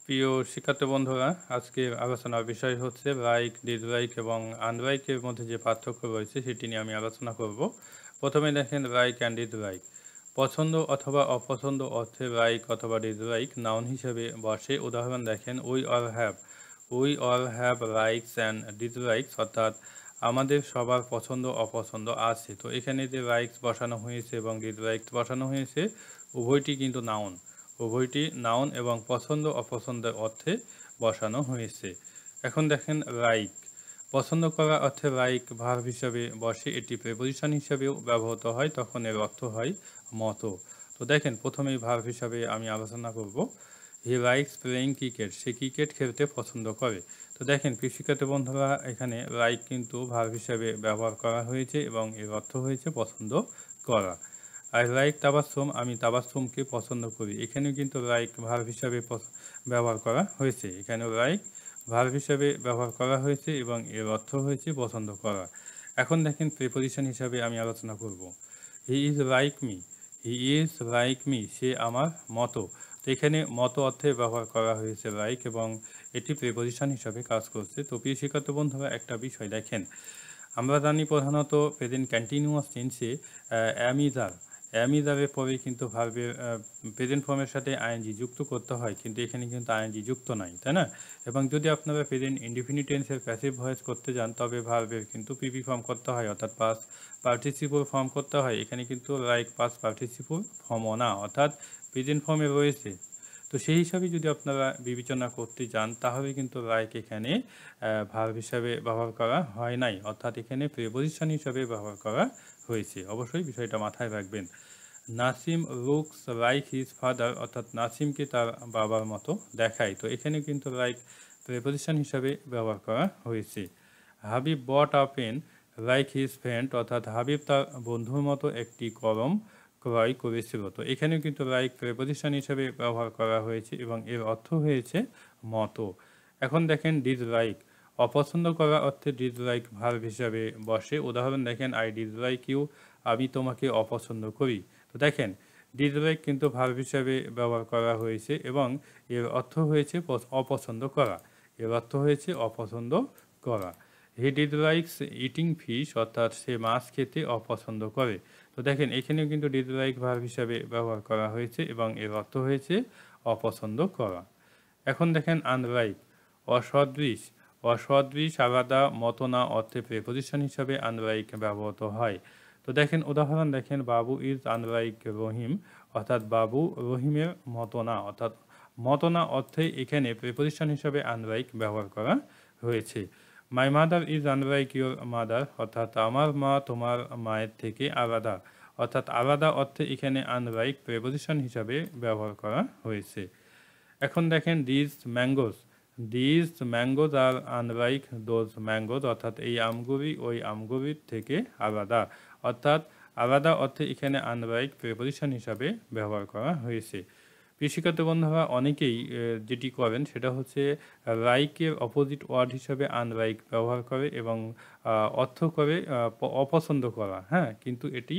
প্রিয় শিক্ষার্থী বন্ধুরা, আজকের আলোচনার বিষয় হচ্ছে লাইক, ডিসলাইক এবং আনলাইকের মধ্যে যে পার্থক্য রয়েছে সেটি নিয়ে আমি আলোচনা করব। প্রথমে দেখেন লাইক অ্যান্ড ডিসলাইক। পছন্দ অথবা অপছন্দ অর্থে লাইক অথবা ডিসলাইক নাউন হিসেবে বসে। উদাহরণ দেখেন we all have likes and dislikes, অর্থাৎ আমাদের সবার পছন্দ অপছন্দ আছে। তো এখানে যে লাইকস বসানো হয়েছে এবং ডিসলাইকস বসানো হয়েছে উভয়টি কিন্তু নাউন। উভয়টি নাউন এবং পছন্দ অপছন্দের অর্থে বসানো হয়েছে। এখন দেখেন লাইক। পছন্দ করা অর্থে লাইক ভার্ব হিসাবে বসে, এটি প্রেপোজিশন হিসাবেও ব্যবহৃত হয়, তখন এর অর্থ হয় মতো। তো দেখেন প্রথমেই ভার্ব হিসাবে আমি আলোচনা করব। He likes playing cricket, say cricket খেলতে পছন্দ করে। তো দেখেন প্রিয় শিক্ষার্থী বন্ধুরা, এখানে লাইক কিন্তু ভার্ব হিসাবে ব্যবহার করা হয়েছে এবং এর অর্থ হয়েছে পছন্দ করা। আই লাইক তাবাসসুম, আমি তাবাসসুমকে পছন্দ করি। এখানেও কিন্তু লাইক ভার্ব হিসাবে ব্যবহার করা হয়েছে। এখানেও লাইক ভার্ব হিসাবে ব্যবহার করা হয়েছে এবং এর অর্থ হয়েছে পছন্দ করা। এখন দেখেন প্রিপোজিশন হিসাবে আমি আলোচনা করব। He is like me, he is like me, সে আমার মতো। তো এখানে মতো অর্থে ব্যবহার করা হয়েছে লাইক এবং এটি প্রিপোজিশন হিসাবে কাজ করছে। তো প্রিয় শিক্ষার্থী বন্ধুরা, একটা বিষয় দেখেন, আমরা জানি প্রধানত প্রেজেন্ট কন্টিনিউয়াস টেন্সে অ্যামিজারের পরে কিন্তু ভার্বের প্রেজেন্ট ফর্মের সাথে আইএনজি যুক্ত করতে হয়, কিন্তু এখানে কিন্তু আইএনজি যুক্ত নাই, তাই না? এবং যদি আপনারা প্রেজেন্ট ইনডিফিনিট টেন্সের প্যাসিভ ভয়েস করতে যান তবে ভার্বের কিন্তু পিপি ফর্ম করতে হয়, অর্থাৎ পাস্ট পার্টিসিপল ফর্ম করতে হয়। এখানে কিন্তু লাইক পাস্ট পার্টিসিপল ফর্মও না, অর্থাৎ প্রেজেন্ট ফর্মে রয়েছে। তো সেই হিসাবে যদি আপনারা বিবেচনা করতে যান তাহলে কিন্তু লাইক এখানে ভার্ব হিসাবে ব্যবহার করা হয় নাই, অর্থাৎ এখানে প্রিপোজিশন হিসাবে ব্যবহার করা হয়েছে। অবশ্যই বিষয়টা মাথায় রাখবেন। Nasim looks like his father, অর্থাৎ নাসিমকে তার বাবার মতো দেখায়। তো এখানে কিন্তু লাইক প্রিপোজিশন হিসাবে ব্যবহার করা হয়েছে। Habib bought a pen like his friend, অর্থাৎ হাবিব তার বন্ধুর মতো একটি কলম ক্রয় করেছিল। তো এখানেও কিন্তু লাইক প্রিপোজিশন হিসাবে ব্যবহার করা হয়েছে এবং এর অর্থ হয়েছে মতো। এখন দেখেন ডিসলাইক। অপছন্দ করা অর্থে ডিসলাইক ভার্ব হিসাবে বসে। উদাহরণ দেখেন, আই ডিসলাইক ইউ, আমি তোমাকে অপছন্দ করি। তো দেখেন ডিসলাইক কিন্তু ভার্ব হিসাবে ব্যবহার করা হয়েছে এবং এর অর্থ হয়েছে অপছন্দ করা। এর অর্থ হয়েছে অপছন্দ করা। হি ডিসলাইকস ইটিং ফিশ, অর্থাৎ সে মাছ খেতে অপছন্দ করে। তো দেখেন এখানেও কিন্তু ডিসলাইক ভার্ব হিসাবে ব্যবহার করা হয়েছে এবং এর অর্থ হয়েছে অপছন্দ করা। এখন দেখেন আনলাইক। অসদৃশ। অসদৃশ আলাদা মতো না অর্থে প্রেপোজিশন হিসাবে আনলাইক ব্যবহৃত হয়। তো দেখেন উদাহরণ দেখেন, বাবু ইজ আনলাইক রহিম, অর্থাৎ বাবু রহিমের মতো না, অর্থাৎ মতো না অর্থে এখানে প্রেপোজিশন হিসাবে আনলাইক ব্যবহার করা হয়েছে। My mother is unlike your mother, অর্থাৎ আমার মা তোমার মায়ের থেকে আলাদা, অর্থাৎ আলাদা অর্থে এখানে আনলাইক প্রেপোজিশন হিসাবে ব্যবহার করা হয়েছে। এখন দেখেন these mangoes are unlike those mangoes, অর্থাৎ এই আমগুলি ওই আমগুলির থেকে আলাদা, অর্থাৎ আলাদা অর্থে এখানে আনলাইক প্রেপোজিশন হিসাবে ব্যবহার করা হয়েছে। কৃষিকার্য বন্ধুরা অনেকেই যেটি করেন সেটা হচ্ছে লাইকের অপোজিট ওয়ার্ড হিসাবে আনলাইক ব্যবহার করে এবং অর্থ করে অপছন্দ করা, হ্যাঁ, কিন্তু এটি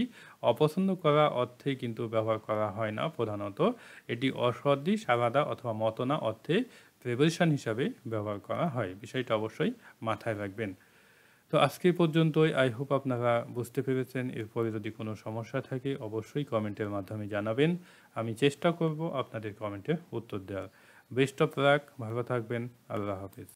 অপছন্দ করা অর্থে কিন্তু ব্যবহার করা হয় না। প্রধানত এটি অসদৃশ আলাদা অথবা মতো না অর্থে প্রেপোজিশন হিসাবে ব্যবহার করা হয়। বিষয়টা অবশ্যই মাথায় রাখবেন। তো আজকে পর্যন্তই। আই হোপ আপনারা বুঝতে পেরেছেন। এরপরে যদি কোনো সমস্যা থাকে অবশ্যই কমেন্টের মাধ্যমে জানাবেন। আমি চেষ্টা করব আপনাদের কমেন্টের উত্তর দেওয়ার। বেস্ট অফ লাক, ভালো থাকবেন। আল্লাহ হাফেজ।